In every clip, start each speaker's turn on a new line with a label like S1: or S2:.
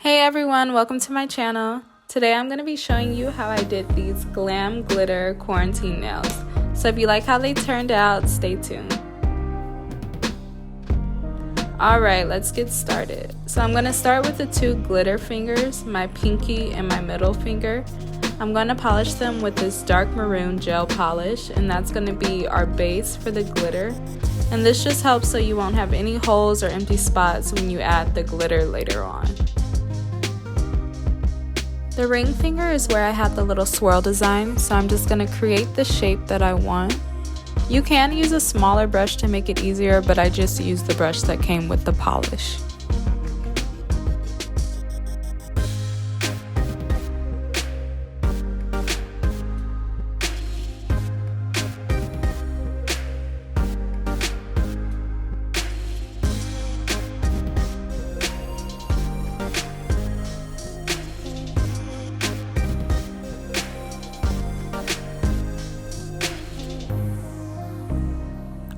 S1: Hey everyone, welcome to my channel. Today I'm going to be showing you how I did these glam glitter quarantine nails. So if you like how they turned out, stay tuned. Alright, let's get started. So I'm going to start with the two glitter fingers, my pinky and my middle finger. I'm going to polish them with this dark maroon gel polish, and that's going to be our base for the glitter. And this just helps so you won't have any holes or empty spots when you add the glitter later on. The ring finger is where I had the little swirl design, so I'm just going to create the shape that I want. You can use a smaller brush to make it easier, but I just used the brush that came with the polish.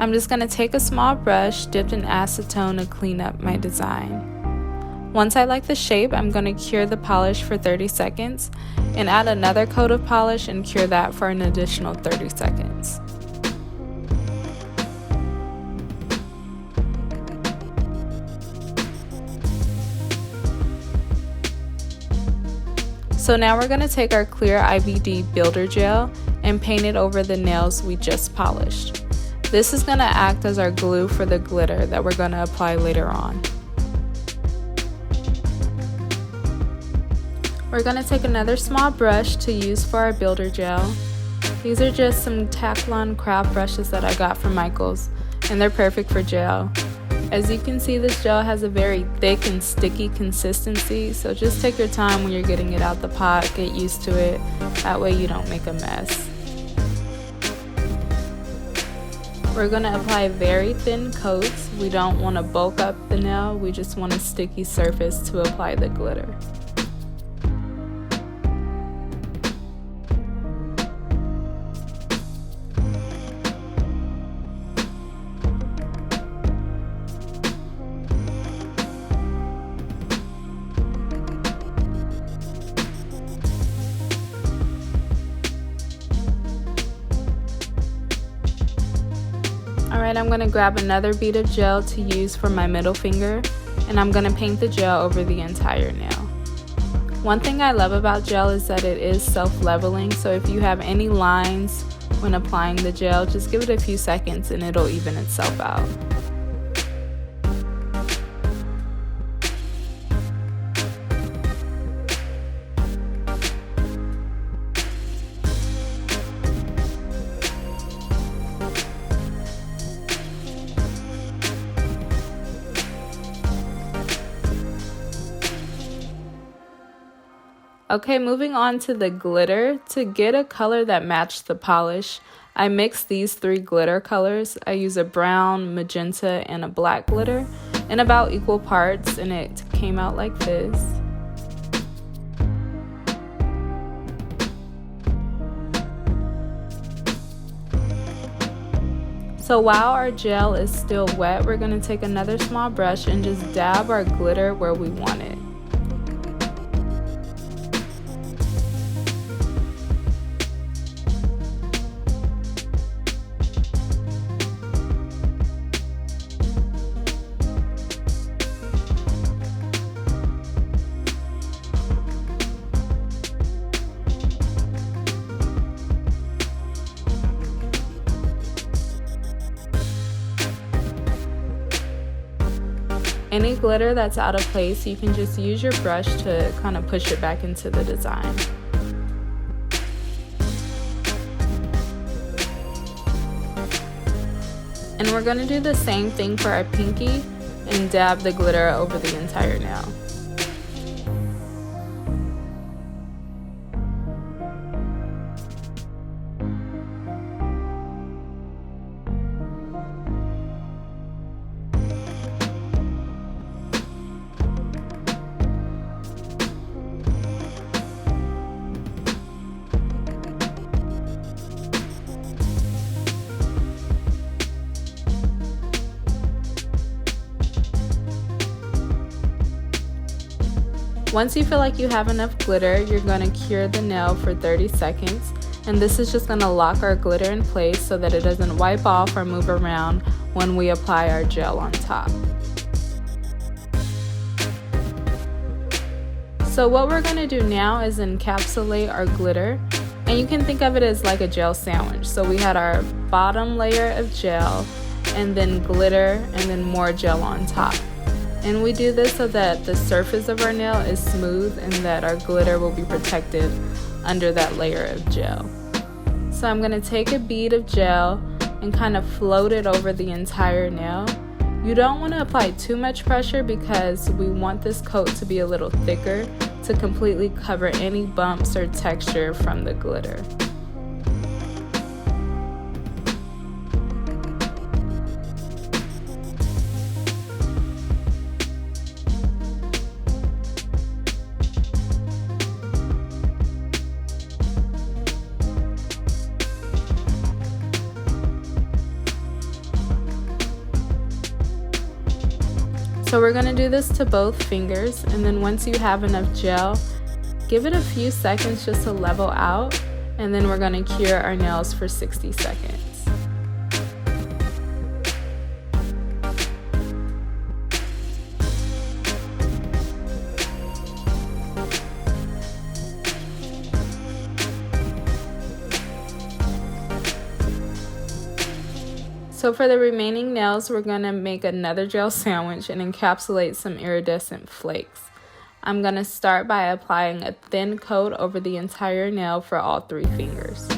S1: I'm just going to take a small brush dipped in acetone to clean up my design. Once I like the shape, I'm going to cure the polish for 30 seconds and add another coat of polish and cure that for an additional 30 seconds. So now we're going to take our clear IBD builder gel and paint it over the nails we just polished. This is going to act as our glue for the glitter that we're going to apply later on. We're going to take another small brush to use for our builder gel. These are just some Taklon craft brushes that I got from Michaels, and they're perfect for gel. As you can see, this gel has a very thick and sticky consistency, so just take your time when you're getting it out the pot, get used to it, that way you don't make a mess. We're going to apply very thin coats. We don't want to bulk up the nail, we just want a sticky surface to apply the glitter. Alright, I'm going to grab another bead of gel to use for my middle finger, and I'm going to paint the gel over the entire nail. One thing I love about gel is that it is self-leveling, so if you have any lines when applying the gel, just give it a few seconds and it'll even itself out. Okay, moving on to the glitter. To get a color that matched the polish, I mixed these three glitter colors. I use a brown, magenta, and a black glitter in about equal parts, and it came out like this. So while our gel is still wet, we're going to take another small brush and just dab our glitter where we want it. Any glitter that's out of place, you can just use your brush to kind of push it back into the design. And we're going to do the same thing for our pinky and dab the glitter over the entire nail. Once you feel like you have enough glitter, you're going to cure the nail for 30 seconds. And this is just going to lock our glitter in place so that it doesn't wipe off or move around when we apply our gel on top. So what we're going to do now is encapsulate our glitter, and you can think of it as like a gel sandwich. So we had our bottom layer of gel, and then glitter, and then more gel on top. And we do this so that the surface of our nail is smooth and that our glitter will be protected under that layer of gel. So I'm going to take a bead of gel and kind of float it over the entire nail. You don't want to apply too much pressure because we want this coat to be a little thicker to completely cover any bumps or texture from the glitter. So we're going to do this to both fingers, and then once you have enough gel, give it a few seconds just to level out, and then we're going to cure our nails for 60 seconds. So for the remaining nails, we're going to make another gel sandwich and encapsulate some iridescent flakes. I'm going to start by applying a thin coat over the entire nail for all 3 fingers.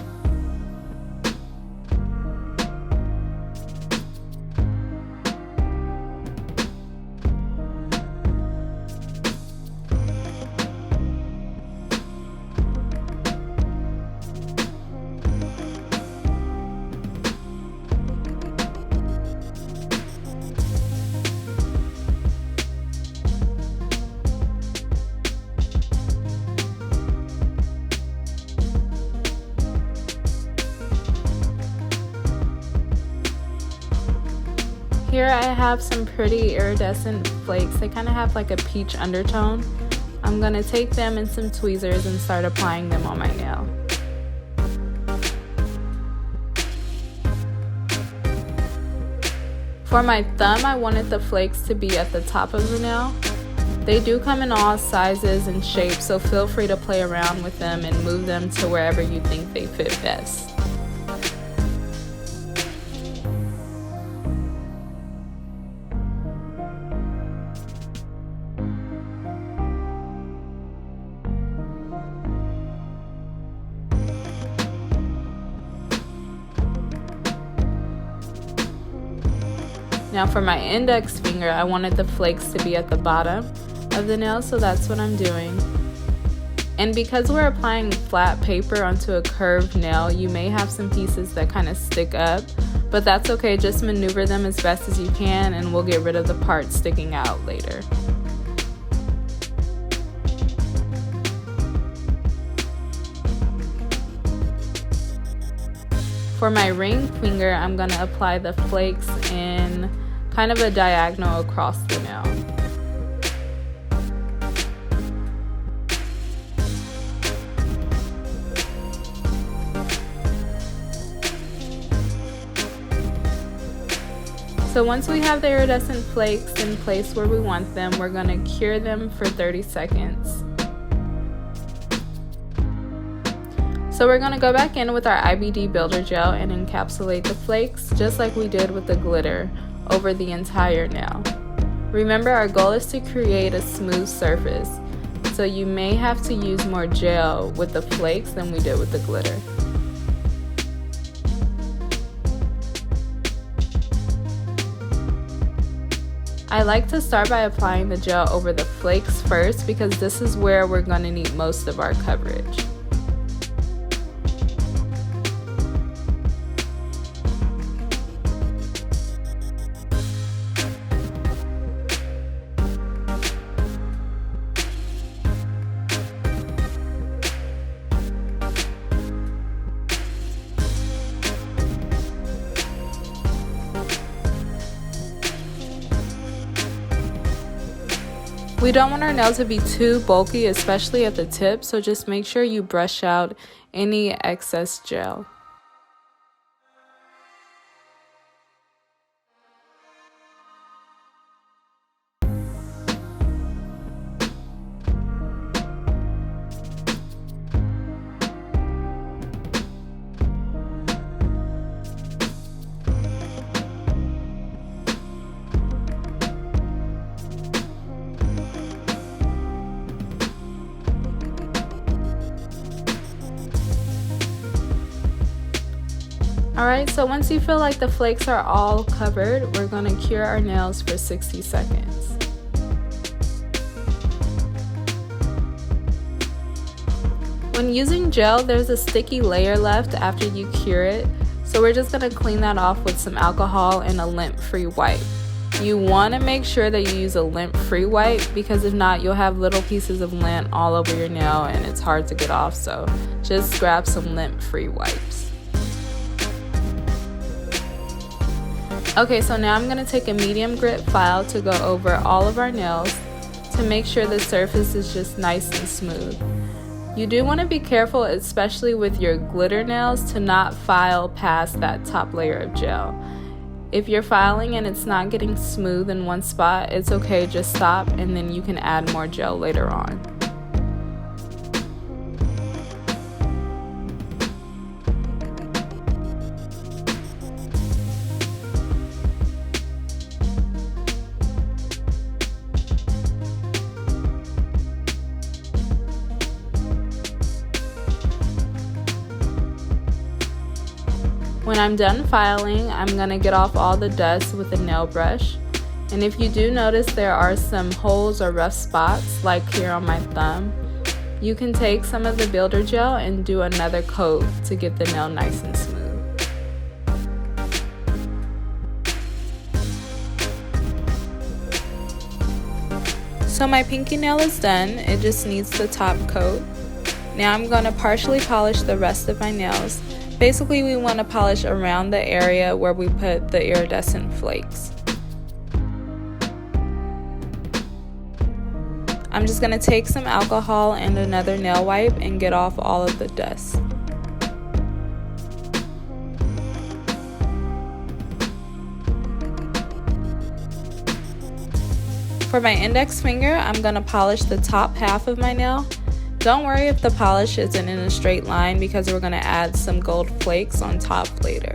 S1: Here I have some pretty iridescent flakes. They kind of have like a peach undertone. I'm going to take them and some tweezers and start applying them on my nail. For my thumb, I wanted the flakes to be at the top of the nail. They do come in all sizes and shapes, so feel free to play around with them and move them to wherever you think they fit best. Now for my index finger, I wanted the flakes to be at the bottom of the nail, so that's what I'm doing. And because we're applying flat paper onto a curved nail, you may have some pieces that kind of stick up, but that's okay. Just maneuver them as best as you can and we'll get rid of the parts sticking out later. For my ring finger, I'm going to apply the flakes in kind of a diagonal across the nail. So once we have the iridescent flakes in place where we want them, we're going to cure them for 30 seconds. So we're going to go back in with our IBD Builder Gel and encapsulate the flakes just like we did with the glitter over the entire nail. Remember, our goal is to create a smooth surface, so you may have to use more gel with the flakes than we did with the glitter. I like to start by applying the gel over the flakes first because this is where we're going to need most of our coverage. We don't want our nail to be too bulky, especially at the tip, so just make sure you brush out any excess gel. Alright, so once you feel like the flakes are all covered, we're going to cure our nails for 60 seconds. When using gel, there's a sticky layer left after you cure it, so we're just going to clean that off with some alcohol and a lint-free wipe. You want to make sure that you use a lint-free wipe, because if not, you'll have little pieces of lint all over your nail and it's hard to get off, so just grab some lint-free wipes. Okay, so now I'm going to take a medium grit file to go over all of our nails to make sure the surface is just nice and smooth. You do want to be careful, especially with your glitter nails, to not file past that top layer of gel. If you're filing and it's not getting smooth in one spot, it's okay, just stop and then you can add more gel later on. When I'm done filing, I'm going to get off all the dust with a nail brush. And if you do notice there are some holes or rough spots, like here on my thumb, you can take some of the builder gel and do another coat to get the nail nice and smooth. So my pinky nail is done, it just needs the top coat. Now I'm going to partially polish the rest of my nails. Basically, we want to polish around the area where we put the iridescent flakes. I'm just going to take some alcohol and another nail wipe and get off all of the dust. For my index finger, I'm going to polish the top half of my nail. Don't worry if the polish isn't in a straight line, because we're going to add some gold flakes on top later.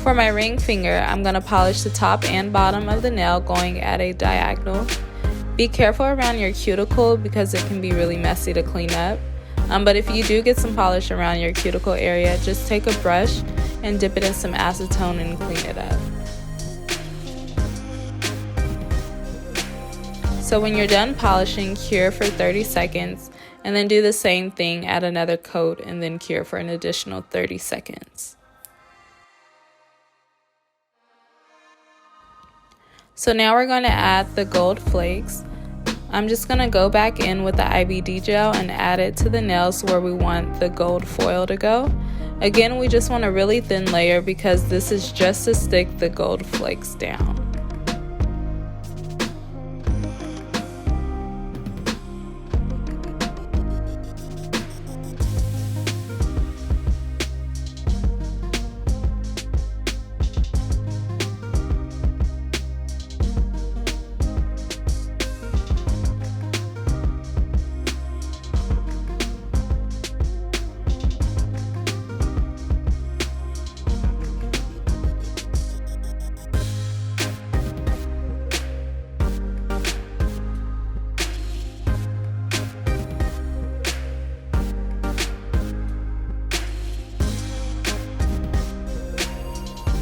S1: For my ring finger, I'm going to polish the top and bottom of the nail going at a diagonal. Be careful around your cuticle because it can be really messy to clean up. But if you do get some polish around your cuticle area, just take a brush and dip it in some acetone and clean it up. So when you're done polishing, cure for 30 seconds and then do the same thing, add another coat and then cure for an additional 30 seconds. So now we're going to add the gold flakes. I'm just going to go back in with the IBD gel and add it to the nails where we want the gold foil to go. Again, we just want a really thin layer because this is just to stick the gold flakes down.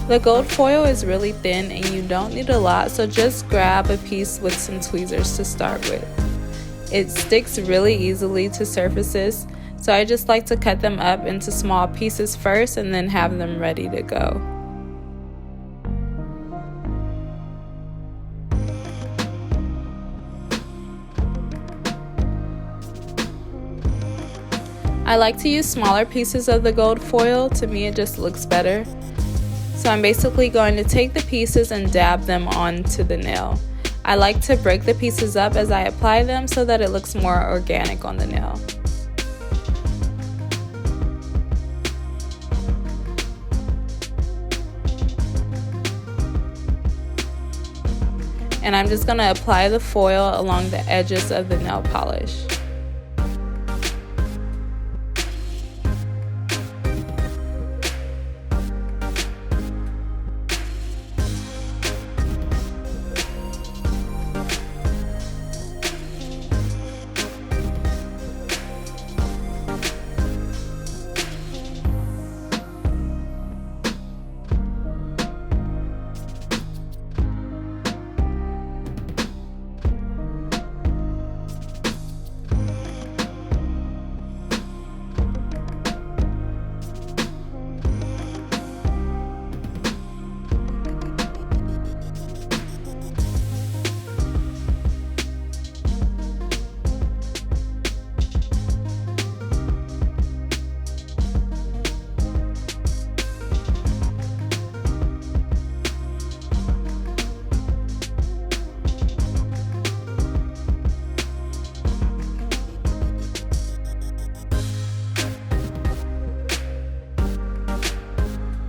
S1: The gold foil is really thin and you don't need a lot, so just grab a piece with some tweezers to start with. It sticks really easily to surfaces, so I just like to cut them up into small pieces first and then have them ready to go. I like to use smaller pieces of the gold foil. To me it just looks better. So I'm basically going to take the pieces and dab them onto the nail. I like to break the pieces up as I apply them so that it looks more organic on the nail. And I'm just going to apply the foil along the edges of the nail polish.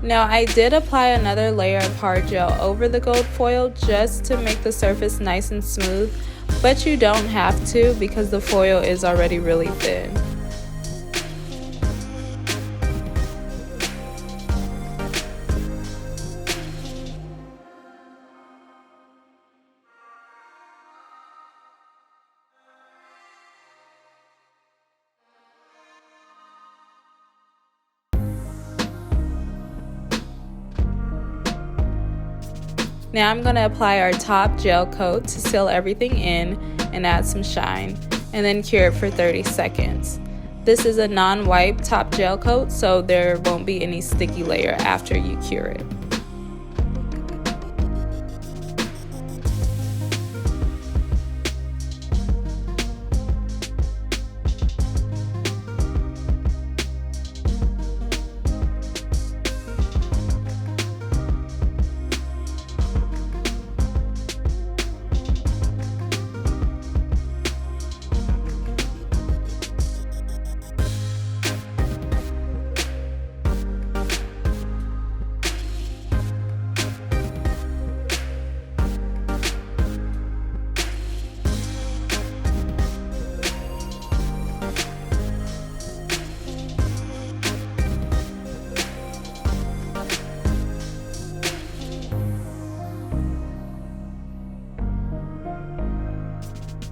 S1: Now I did apply another layer of hard gel over the gold foil just to make the surface nice and smooth, but you don't have to because the foil is already really thin. Now I'm going to apply our top gel coat to seal everything in and add some shine, and then cure it for 30 seconds. This is a non-wipe top gel coat, so there won't be any sticky layer after you cure it.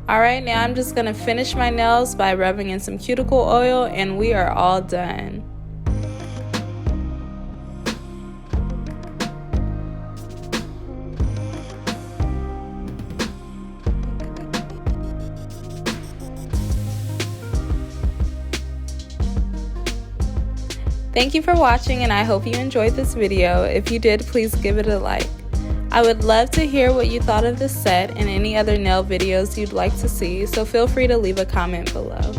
S1: Alright, now I'm just going to finish my nails by rubbing in some cuticle oil, and we are all done. Thank you for watching, and I hope you enjoyed this video. If you did, please give it a like. I would love to hear what you thought of this set and any other nail videos you'd like to see, so feel free to leave a comment below.